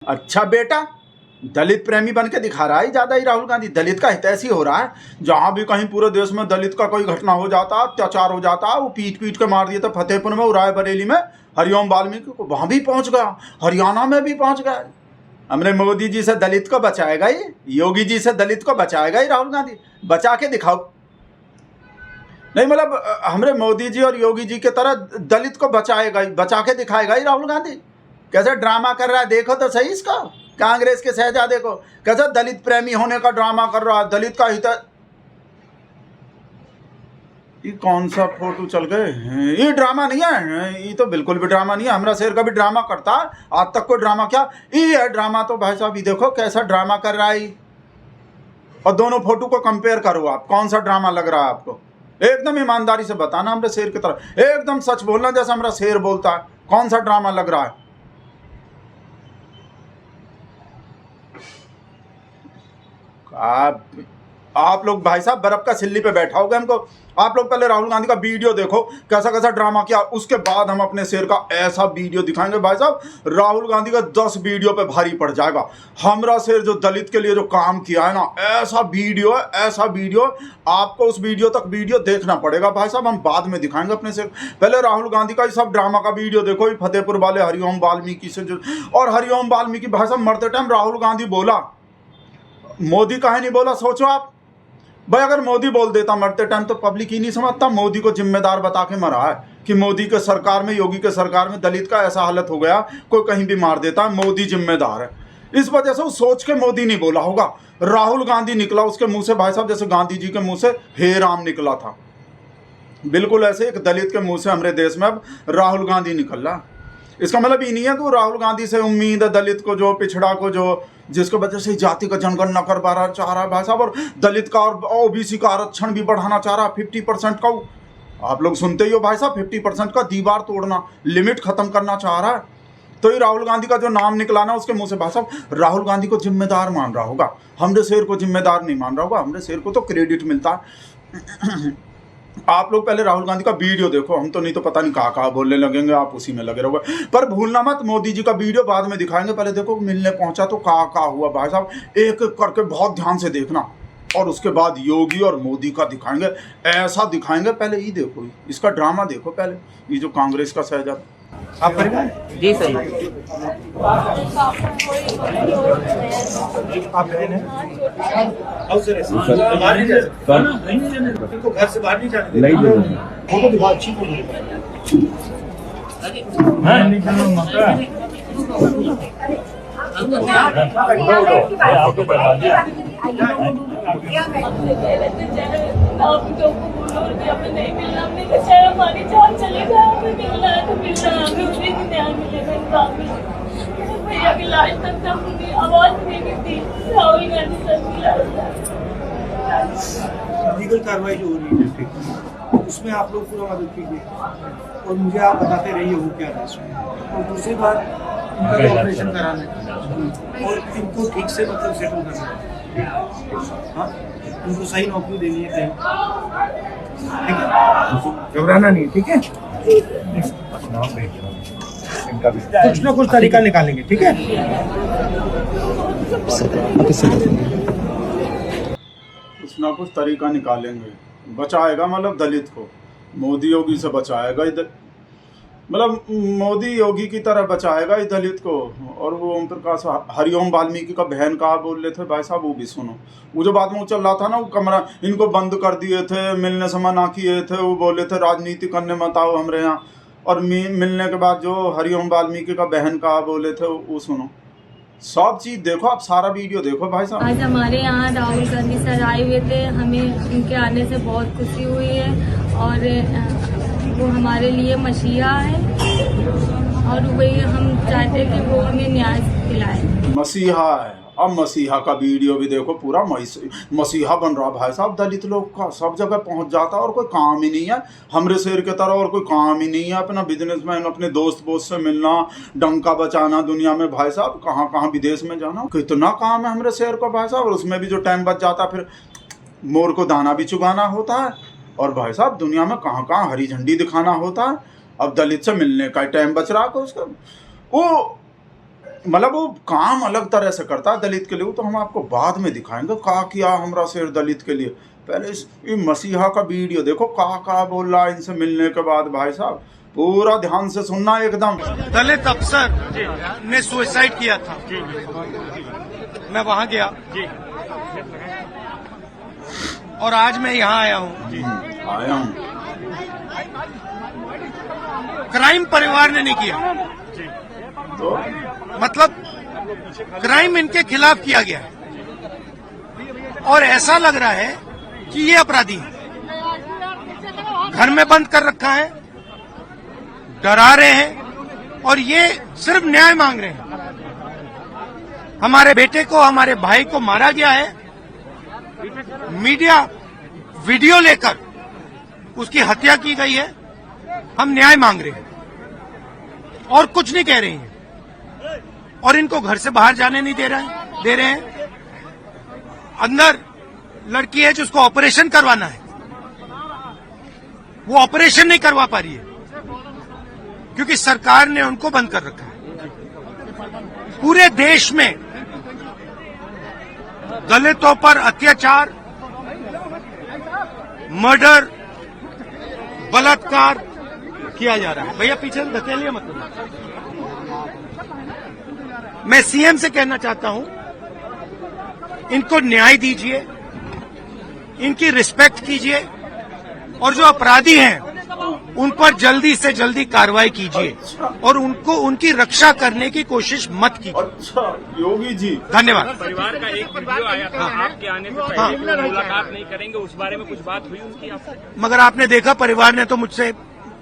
अच्छा बेटा, दलित प्रेमी बन के दिखा रहा है ज्यादा ही राहुल गांधी। दलित का हितैषी हो रहा है। जहां भी कहीं पूरे देश में दलित का कोई घटना हो जाता, अत्याचार हो जाता, वो पीट पीट के मार दिए थे। फतेहपुर में, रायबरेली में हरिओम वाल्मीकि को, वहां भी पहुंच गया, हरियाणा में भी पहुंच गया। हमने मोदी जी से दलित को बचाएगा ही, योगी जी से दलित को बचाएगा ही राहुल गांधी। बचा के दिखाओ। नहीं मतलब हमारे मोदी जी और योगी जी के तरह दलित को बचाएगा ही, बचा के दिखाएगा ही राहुल गांधी। कैसे ड्रामा कर रहा है देखो तो सही इसका। कांग्रेस के शहजादे को कैसे दलित प्रेमी होने का ड्रामा कर रहा है, दलित का हित। ये कौन सा फोटो चल गए? ये ड्रामा नहीं है, ये तो बिल्कुल भी ड्रामा नहीं है। हमारा शेर कभी ड्रामा करता है? आज तक कोई ड्रामा क्या ये है ड्रामा? तो भाई साहब ये देखो कैसा ड्रामा कर रहा है। और दोनों फोटो को कंपेयर करो आप, कौन सा ड्रामा लग रहा है आपको? एकदम ईमानदारी से बताना, हमारे शेर की तरह एकदम सच बोलना जैसा हमारा शेर बोलता है। कौन सा ड्रामा लग रहा है? आप लोग भाई साहब बर्फ का सिल्ली पे बैठा होगा हमको। आप लोग पहले राहुल गांधी का वीडियो देखो, कैसा कैसा ड्रामा किया, उसके बाद हम अपने शेर का ऐसा वीडियो दिखाएंगे। भाई साहब राहुल गांधी का 10 वीडियो पे भारी पड़ जाएगा। हमारा शेर जो दलित के लिए जो काम किया है ना, ऐसा वीडियो है, ऐसा वीडियो। आपको उस वीडियो तक वीडियो देखना पड़ेगा भाई साहब, हम बाद में दिखाएंगे अपने शेर। पहले राहुल गांधी का ये सब ड्रामा का वीडियो देखो। फतेहपुर वाले हरिओम वाल्मीकि से जो, और हरिओम वाल्मीकि भाई साहब मरते टाइम राहुल गांधी बोला, मोदी काहे नहीं बोला? सोचो आप भाई, अगर मोदी बोल देता मरते टाइम तो पब्लिक ही नहीं समझता। मोदी को जिम्मेदार बता के मरा है कि मोदी के सरकार में, योगी के सरकार में दलित का ऐसा हालत हो गया, कोई कहीं भी मार देता है, मोदी जिम्मेदार है। इस वजह से वो सोच के मोदी नहीं बोला होगा। राहुल गांधी निकला उसके मुंह से भाई साहब, जैसे गांधी जी के मुंह से हे राम निकला था, बिल्कुल ऐसे एक दलित के मुंह से हमारे देश में अब राहुल गांधी निकल रहा। इसका मतलब ये नहीं है कि राहुल गांधी से उम्मीद है दलित को, जो पिछड़ा को, जो जिसको वजह से जाति का जनगणना कर पा रहा चाह रहा है भाई साहब, और दलित का और ओबीसी का आरक्षण भी बढ़ाना चाह रहा है 50% का। आप लोग सुनते ही हो भाई साहब, 50% का दीवार तोड़ना, लिमिट खत्म करना चाह रहा है। तो ये राहुल गांधी का जो नाम निकला ना उसके मुंह से भाई साहब, राहुल गांधी को जिम्मेदार मान रहा होगा, हमरे शेर को जिम्मेदार नहीं मान रहा होगा। हमरे शेर को तो क्रेडिट मिलता है। आप लोग पहले राहुल गांधी का वीडियो देखो, हम तो नहीं तो पता नहीं कहाँ बोलने लगेंगे, आप उसी में लगे रहोगे। पर भूलना मत, मोदी जी का वीडियो बाद में दिखाएंगे। पहले देखो मिलने पहुंचा तो कहाँ हुआ भाई साहब, एक एक करके बहुत ध्यान से देखना। और उसके बाद योगी और मोदी का दिखाएंगे, ऐसा दिखाएंगे। पहले ये देखो, इसका ड्रामा देखो पहले, ये जो कांग्रेस का शहजादा। आप जी सही। आप बहन हैं? घर से बाहर नहीं जाने नहीं। फोटो दिखा, अच्छी फोटो। नहीं मिलना, हमने कहा शायद हमारी जान चले जाए, हमें मिलना है तो मिलना है, हमें उन्हें भी न्याय मिलेगा। भैया की लाश तक तक उनकी आवाज नहीं मिलती। राहुल गांधी सर की लाश, लीगल कार्रवाई जो हो रही है उसमें आप लोग पूरा मदद कीजिए और मुझे आप बताते रहिए वो क्या है इसमें। और दूसरी बात, इनका ऑपरेशन कराना है और इनको ठीक से मतलब सेटल करना है। हाँ, उनको सही नौकरी देनी है कहीं, ठीक है? घबराना नहीं, ठीक है? कुछ ना कुछ तरीका निकालेंगे, ठीक है? कुछ ना कुछ तरीका निकालेंगे, बचाएगा मतलब दलित को। मोदी योगी से बचाएगा इधर, मतलब मोदी योगी की तरह बचाएगा इस दलित को। और वो ओम प्रकाश हरिओम वाल्मीकि का बहन कहा बोल रहे थे भाई साहब, वो भी सुनो। वो जो बाद में चल रहा था ना, वो कमरा इनको बंद कर दिए थे, मिलने से मना किए थे, वो बोले थे राजनीति करने मत आओ हमारे यहाँ। और मिलने के बाद जो हरिओम वाल्मीकि का बहन कहा बोले थे, वो सुनो। सब चीज़ देखो, आप सारा वीडियो देखो भाई साहब। आज हमारे यहाँ राहुल गांधी सर आए हुए थे, हमें उनके आने से बहुत खुशी हुई है। और वो हमारे लिए मसीहा है और वही हम चाहते हैं कि वो हमें न्याय दिलाए। मसीहा है। अब मसीहा का वीडियो भी देखो, पूरा मसीहा बन रहा भाई साहब दलित लोग का, सब जगह पहुंच जाता और कोई काम ही नहीं है हमरे शेर के तरह, और कोई काम ही नहीं है। अपना बिजनेसमैन, अपने दोस्त से मिलना, डंका बचाना दुनिया में भाई साहब, कहाँ विदेश में जाना, कितना काम है हमरे शेर को भाई साहब। और उसमें भी जो टाइम बच जाता, फिर मोर को दाना भी चुगाना होता है। और भाई साहब दुनिया में कहाँ हरी झंडी दिखाना होता है। अब दलित से मिलने का टाइम बच रहा है उसका। वो मतलब वो काम अलग तरह से करता है दलित के लिए, वो तो हम आपको बाद में दिखाएंगे का किया हमरा शेर दलित के लिए। पहले ये मसीहा का वीडियो देखो का बोल रहा है इनसे मिलने के बाद। भाई साहब पूरा ध्यान से सुनना एकदम। दलित अफसर ने सुसाइड किया था, मैं वहां गया और आज मैं यहाँ आया हूँ। क्राइम परिवार ने नहीं किया, तो मतलब क्राइम इनके खिलाफ किया गया है और ऐसा लग रहा है कि ये अपराधी है। घर में बंद कर रखा है, डरा रहे हैं और ये सिर्फ न्याय मांग रहे हैं। हमारे बेटे को, हमारे भाई को मारा गया है, मीडिया वीडियो लेकर उसकी हत्या की गई है, हम न्याय मांग रहे हैं और कुछ नहीं कह रहे हैं। और इनको घर से बाहर जाने नहीं दे रहे हैं। अंदर लड़की है जिसको ऑपरेशन करवाना है, वो ऑपरेशन नहीं करवा पा रही है क्योंकि सरकार ने उनको बंद कर रखा है। पूरे देश में दलितों पर अत्याचार, मर्डर, बलात्कार किया जा रहा है। भैया पीछे धकेलिए मत। मैं सीएम से कहना चाहता हूं, इनको न्याय दीजिए, इनकी रिस्पेक्ट कीजिए और जो अपराधी हैं उन पर जल्दी से जल्दी कार्रवाई कीजिए और उनको उनकी रक्षा करने की कोशिश मत कीजिए। अच्छा योगी जी, धन्यवाद। परिवार का एक वीडियो आया था आपके आने से पहले, मुलाकात नहीं करेंगे, उस बारे में कुछ बात हुई उनकी आपसे? मगर आपने देखा परिवार ने तो मुझसे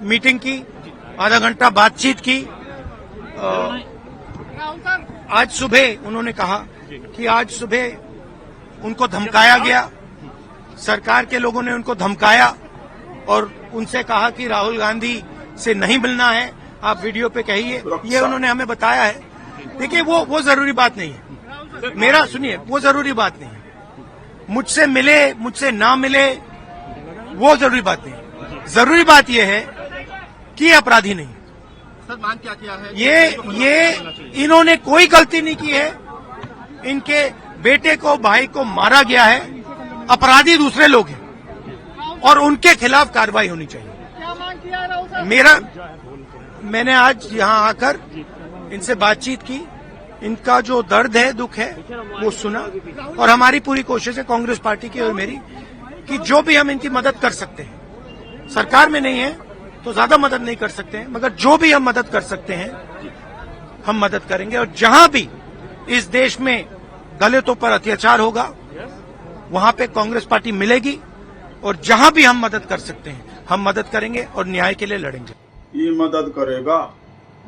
मीटिंग की, आधा घंटा बातचीत की। आज सुबह उन्होंने कहा कि आज सुबह उनको धमकाया गया, सरकार के लोगों ने उनको धमकाया और उनसे कहा कि राहुल गांधी से नहीं मिलना है, आप वीडियो पे कहिए। ये उन्होंने हमें बताया है। देखिए वो जरूरी बात नहीं है, मेरा सुनिए, वो जरूरी बात नहीं है। मुझसे मिले, मुझसे ना मिले, वो जरूरी बात नहीं है। जरूरी बात यह है कि ये अपराधी नहीं। सर मांग क्या किया है? ये इन्होंने कोई गलती नहीं की है। इनके बेटे को, भाई को मारा गया है, अपराधी दूसरे लोग हैं और उनके खिलाफ कार्रवाई होनी चाहिए। मैंने आज यहाँ आकर इनसे बातचीत की, इनका जो दर्द है, दुख है, वो सुना और हमारी पूरी कोशिश है कांग्रेस पार्टी की और मेरी कि जो भी हम इनकी मदद कर सकते हैं, सरकार में नहीं है तो ज्यादा मदद नहीं कर सकते हैं, मगर जो भी हम मदद कर सकते हैं हम मदद करेंगे। और जहां भी इस देश में दलितों पर अत्याचार होगा वहां पे कांग्रेस पार्टी मिलेगी और जहां भी हम मदद कर सकते हैं हम मदद करेंगे और न्याय के लिए लड़ेंगे। ये मदद करेगा,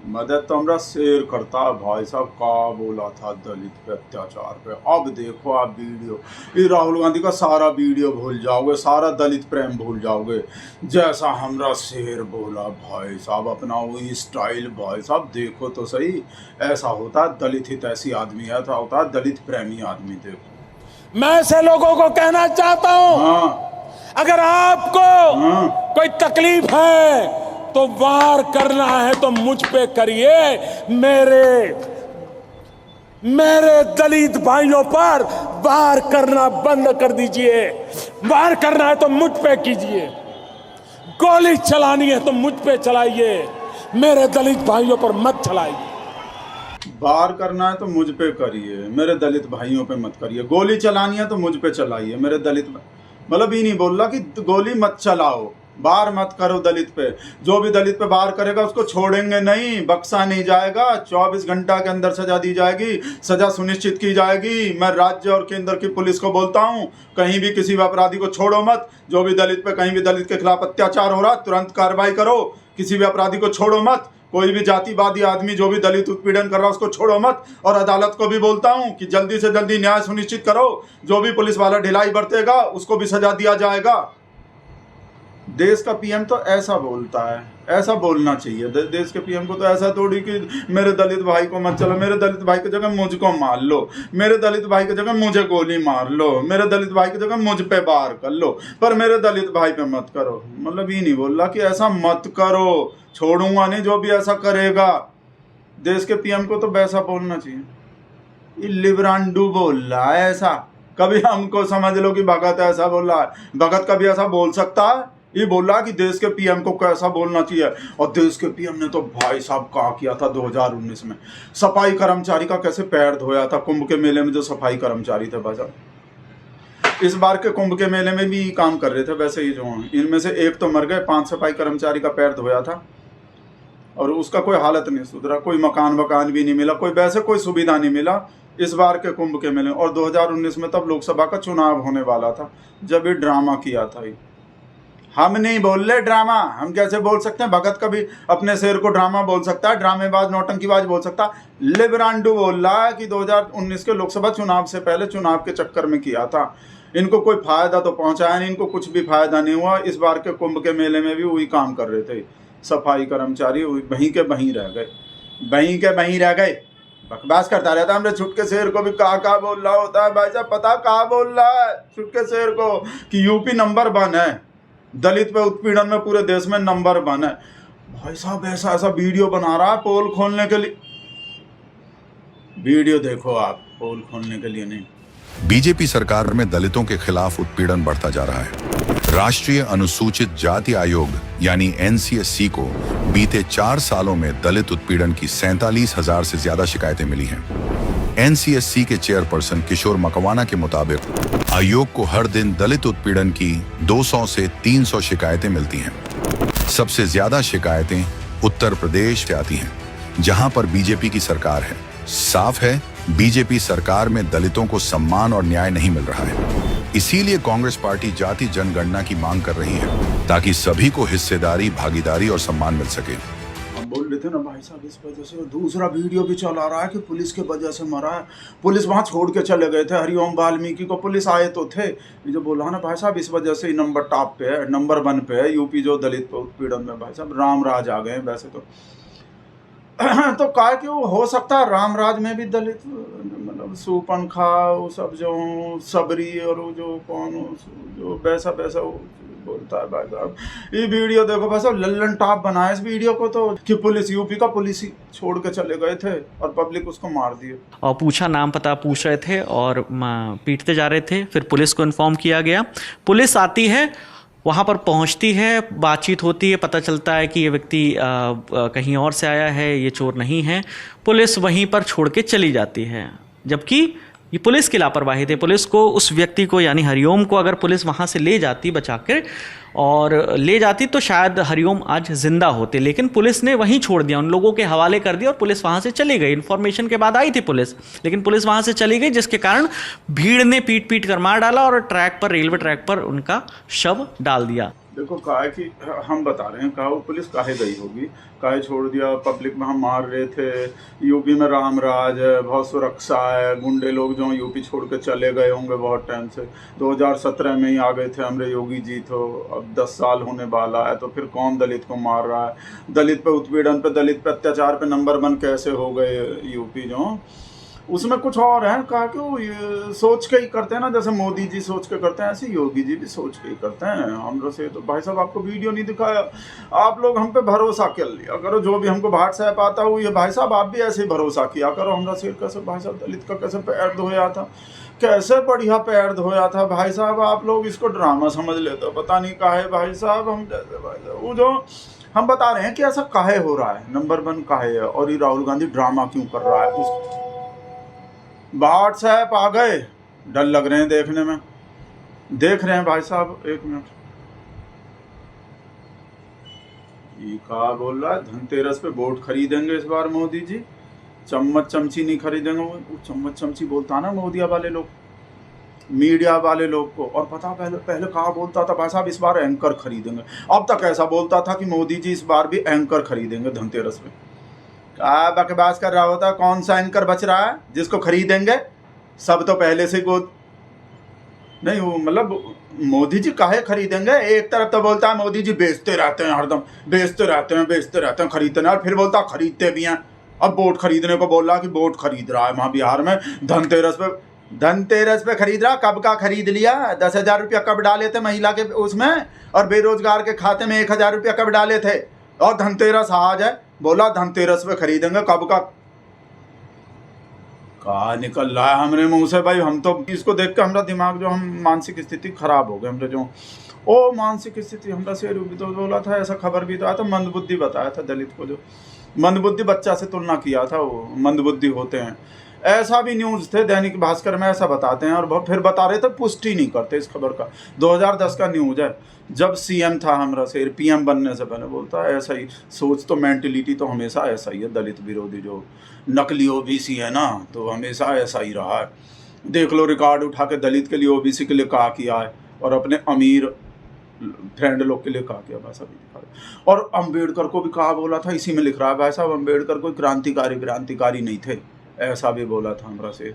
मदद तो हमरा शेर करता है। भाई साहब का बोला था दलित पे अत्याचार पे। अब देखो आप वीडियो, ये राहुल गांधी का सारा वीडियो भूल जाओगे, सारा दलित प्रेम भूल जाओगे। जैसा हमरा शेर बोला भाई साहब, अपना वो स्टाइल भाई साहब देखो तो सही। ऐसा होता है दलित हित ऐसी आदमी है, ऐसा होता है दलित प्रेमी आदमी। देखो मैं ऐसे लोगों को कहना चाहता हूं, हाँ अगर आपको कोई तकलीफ है तो वार करना है तो मुझ पे करिए। मेरे दलित भाइयों पर वार करना बंद कर दीजिए। वार करना है तो मुझ पे कीजिए, गोली चलानी है तो मुझ पे चलाइए, मेरे दलित भाइयों पर मत चलाइए। वार करना है तो मुझ पे करिए, मेरे दलित भाइयों पे मत करिए। गोली चलानी है तो मुझ पे चलाइए, मेरे दलित, मतलब ये नहीं बोल रहा कि गोली मत चलाओ, वार मत करो दलित पे। जो भी दलित पे वार करेगा उसको छोड़ेंगे नहीं, बख्शा नहीं जाएगा। 24 घंटा के अंदर सजा दी जाएगी, सजा सुनिश्चित की जाएगी। मैं राज्य और केंद्र की पुलिस को बोलता हूँ, कहीं भी किसी भी अपराधी को छोड़ो मत। जो भी दलित पे, कहीं भी दलित के खिलाफ अत्याचार हो रहा तुरंत कार्रवाई करो। किसी भी अपराधी को छोड़ो मत। कोई भी जातिवादी आदमी जो भी दलित उत्पीड़न कर रहा है उसको छोड़ो मत। और अदालत को भी बोलता हूं कि जल्दी से जल्दी न्याय सुनिश्चित करो। जो भी पुलिस वाला ढिलाई बरतेगा उसको भी सजा दिया जाएगा। देश का पीएम तो ऐसा बोलता है, ऐसा बोलना चाहिए। देश के पीएम को तो ऐसा थोड़ी कि मेरे दलित भाई को मत चलो, मेरे दलित भाई की जगह मुझको मार लो, मेरे दलित भाई की जगह मुझे गोली मार लो, मेरे दलित भाई की जगह मुझ पे वार कर लो, पर मेरे दलित भाई पे मत करो। मतलब ये नहीं बोल रहा कि ऐसा मत करो, छोड़ूंगा नहीं जो भी ऐसा करेगा। देश के पीएम को तो वैसा बोलना चाहिए। ये लिब्रांडू बोल रहा है ऐसा, कभी हमको समझ लो कि भगत ऐसा बोल रहा है। भगत कभी ऐसा बोल सकता है? ये बोल रहा है कि देश के पीएम को कैसा बोलना चाहिए। और देश के पीएम ने तो भाई साहब क्या किया था 2019 में, सफाई कर्मचारी का कैसे पैर धोया था कुंभ के मेले में। जो सफाई कर्मचारी थे भाई साहब, इस बार के कुंभ के मेले में भी काम कर रहे थे वैसे ही जो हैं, इनमें से एक तो मर गए, 5 सफाई कर्मचारी का पैर धोया था और उसका कोई हालत नहीं सुधरा, कोई मकान भी नहीं मिला, कोई वैसे कोई सुविधा नहीं मिला इस बार के कुंभ के मेले। और 2019 में तब लोकसभा का चुनाव होने वाला था जब ये ड्रामा किया था। हम नहीं बोल रहे ड्रामा, हम कैसे बोल सकते हैं? भगत कभी अपने शेर को ड्रामा बोल सकता है, ड्रामेबाज नौटंकीबाज बोल सकता है। लिब्रांडू बोल रहा है कि 2019 के लोकसभा चुनाव से पहले चुनाव के चक्कर में किया था। इनको कोई फायदा तो पहुंचाया नहीं, इनको कुछ भी फायदा नहीं हुआ। इस बार के कुंभ के मेले में भी वही काम कर रहे थे सफाई कर्मचारी, वहीं के वहीं रह गए, वहीं के वहीं रह गए। बकवास करता रहता है। हमने छुटके शेर को भी कहा बोल रहा होता है भाई साहब, पता कहा बोल रहा है छुटके शेर को कि यूपी नंबर 1 है दलित पे उत्पीड़न में, पूरे देश में नंबर 1 है। भाई साहब ऐसा ऐसा वीडियो बना रहा है पोल खोलने के लिए। वीडियो देखो आप, पोल खोलने के लिए नहीं। बीजेपी सरकार में दलितों के खिलाफ उत्पीड़न बढ़ता जा रहा है। राष्ट्रीय अनुसूचित जाति आयोग यानी NCSC को बीते 4 सालों में दलित उत्पीड़न की 47,000 से ज्यादा शिकायतें मिली हैं। NCSC के चेयरपर्सन किशोर मकवाना के मुताबिक आयोग को हर दिन दलित उत्पीड़न की 200 से 300 शिकायतें मिलती हैं। सबसे ज्यादा शिकायतें उत्तर प्रदेश से आती हैं, जहां पर बीजेपी की सरकार है। साफ है, बीजेपी सरकार में दलितों को सम्मान और न्याय नहीं मिल रहा है। इसीलिए कांग्रेस पार्टी जाति जनगणना की मांग कर रही है ताकि सभी को हिस्सेदारी, भागीदारी और सम्मान मिल सके। हम बोल रहे थे ना भाई साहब, इस वजह से दूसरा वीडियो भी चला रहा है कि पुलिस के वजह से मरा है। पुलिस वहां छोड़ के चले गए थे हरिओम वाल्मीकि को, पुलिस आए तो थे। ये जो बोला ना भाई साहब, इस वजह से नंबर टॉप पे है, नंबर 1 पे है यूपी जो दलित उत्पीड़न में। भाई साहब रामराज आ गए वैसे तो क्या कि वो हो सकता है रामराज में भी दलित, मतलब सुपनखा वो सब जो सबरी और वो जो कौन जो वैसा वो बोलता है। भाई साहब ये वीडियो देखो भाई साहब, लल्लन टॉप बनाया इस वीडियो को तो कि पुलिस, यूपी का पुलिस ही छोड़ के चले गए थे और पब्लिक उसको मार दिए। और पूछा, नाम पता पूछ रहे थे और पीटते जा रहे थे। फिर पुलिस को इन्फॉर्म किया गया, पुलिस आती है, वहाँ पर पहुँचती है, बातचीत होती है, पता चलता है कि ये व्यक्ति कहीं और से आया है, ये चोर नहीं है। पुलिस वहीं पर छोड़ के चली जाती है, जबकि ये पुलिस की लापरवाही थी। पुलिस को उस व्यक्ति को यानी हरिओम को अगर पुलिस वहाँ से ले जाती बचा कर और ले जाती तो शायद हरिओम आज जिंदा होते, लेकिन पुलिस ने वहीं छोड़ दिया, उन लोगों के हवाले कर दिया और पुलिस वहाँ से चली गई। इन्फॉर्मेशन के बाद आई थी पुलिस, लेकिन पुलिस वहाँ से चली गई, जिसके कारण भीड़ ने पीट कर मार डाला और रेलवे ट्रैक पर उनका शव डाल दिया। देखो काहे कि हम बता रहे हैं, कहा वो पुलिस काहे गई होगी, काहे छोड़ दिया। पब्लिक में हम मार रहे थे, यूपी में रामराज है, बहुत सुरक्षा है, गुंडे लोग जो यूपी छोड़ के चले गए होंगे बहुत टाइम से। 2017 में ही आ गए थे हमारे योगी जी, तो अब 10 साल होने वाला है, तो फिर कौन दलित को मार रहा है? दलित पे उत्पीड़न पे, दलित पे अत्याचार पे नंबर 1 कैसे हो गए यूपी जो? उसमें कुछ और है, कहा कि वो ये सोच के ही करते हैं ना, जैसे मोदी जी सोच के करते हैं ऐसे योगी जी भी सोच के ही करते हैं। हम से तो भाई साहब आपको वीडियो नहीं दिखाया, आप लोग हम पे भरोसा कर लिया करो, जो भी हमको व्हाट्सएप आता हो ये भाई साहब आप भी ऐसे ही भरोसा किया करो। हमरा से कैसे भाई साहब दलित का कैसे पैर धोया था, कैसे बढ़िया पैर धोया था भाई साहब। आप लोग इसको ड्रामा समझ लेते हो, पता नहीं काहे भाई साहब। हम जैसे भाई साहब वो जो हम बता रहे हैं कि ऐसा काहे हो रहा है, नंबर 1 काहे है, और ये राहुल गांधी ड्रामा क्यों कर रहा है। उस व्हाट्सएप आ गए, डर लग रहे हैं देखने में, देख रहे हैं भाई साहब। 1 मिनट, ये क्या बोल रहा है? धनतेरस पे वोट खरीदेंगे इस बार मोदी जी, चम्मच चमची नहीं खरीदेंगे। वो चम्मच चमची बोलता ना मोदिया वाले लोग, मीडिया वाले लोग को। और पता पहले कहा बोलता था भाई साहब इस बार एंकर खरीदेंगे, अब तक ऐसा बोलता था कि मोदी जी इस बार भी एंकर खरीदेंगे धनतेरस पे। क्या बकवास कर रहा होता? कौन सा एंकर बच रहा है जिसको खरीदेंगे? सब तो पहले से को नहीं, वो मतलब मोदी जी काहे खरीदेंगे? एक तरफ तो बोलता है मोदी जी बेचते रहते हैं, हरदम बेचते रहते हैं, खरीदते हैं, और फिर बोलता खरीदते भी हैं। अब वोट खरीदने को बोल रहा कि वोट खरीद रहा है वहाँ बिहार में धनतेरस पे खरीद रहा। कब का खरीद लिया? 10,000 रुपया कब डाले थे महिला के उसमें, और बेरोजगार के खाते में 1,000 रुपया कब डाले थे? और धनतेरस आज है, बोला धनतेरस पे खरीदेंगे, कब का निकल रहा है हमरे मुंह से भाई। हम तो इसको देख के हमारा दिमाग जो, हम मानसिक स्थिति खराब हो गए हमरे जो। ओ मानसिक स्थिति हमरा से भी तो बोला था, ऐसा खबर भी तो आया था, मंदबुद्धि बताया था दलित को, जो मंदबुद्धि बच्चा से तुलना किया था, वो मंदबुद्धि होते हैं। ऐसा भी न्यूज़ थे दैनिक भास्कर में, ऐसा बताते हैं और फिर बता रहे थे, पुष्टि नहीं करते इस खबर का। 2010 का न्यूज़ है, जब सीएम था हमरा से, पीएम बनने से पहले बोलता है ऐसा ही। सोच तो मेंटलिटी तो हमेशा ऐसा ही है, दलित विरोधी जो नकली ओबीसी है ना, तो हमेशा ऐसा ही रहा है। देख लो रिकॉर्ड उठा के, दलित के लिए ओबीसी के लिए क्या किया है और अपने अमीर फ्रेंड लोग के लिए क्या किया भाई साहब दिखा रहे। और अम्बेडकर को भी कहा बोला था, इसी में लिख रहा है भाई साहब, अम्बेडकर कोई क्रांतिकारी नहीं थे, ऐसा भी बोला था हमरा से।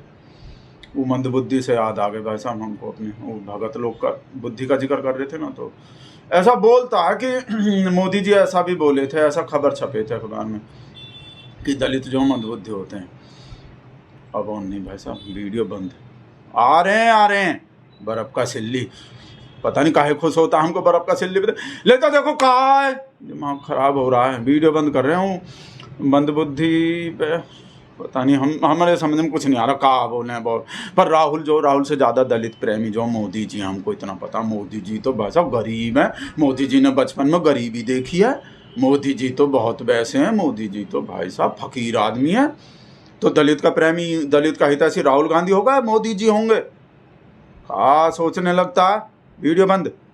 वो मंदबुद्धि से याद आ गए भाई साहब हमको, अपने वो भगत लोग का बुद्धि का जिक्र कर रहे थे ना, तो ऐसा बोलता है कि मोदी जी ऐसा भी बोले थे, ऐसा खबर छपे थे अखबार में कि दलित जो मंदबुद्धि होते हैं। अब और नहीं भाई साहब, वीडियो बंद। आ रहे हैं बर्फ का सिल्ली, पता नहीं काहे खुश होता हमको बर्फ का सिल्ली लेता, देखो कहा है, दिमाग खराब हो रहा है। वीडियो बंद कर रहे हूँ, मंदबुद्धि पे पता नहीं, हमारे समझ में कुछ नहीं आ रहा कहा बोले हैं बहुत। पर राहुल से ज़्यादा दलित प्रेमी जो मोदी जी, हमको इतना पता, मोदी जी तो भाई साहब गरीब है। मोदी जी ने बचपन में गरीबी देखी है, मोदी जी तो बहुत वैसे हैं, मोदी जी तो भाई साहब फकीर आदमी है। तो दलित का प्रेमी, दलित का हितैषी राहुल गांधी होगा, मोदी जी होंगे? सोचने लगता है। वीडियो बंद।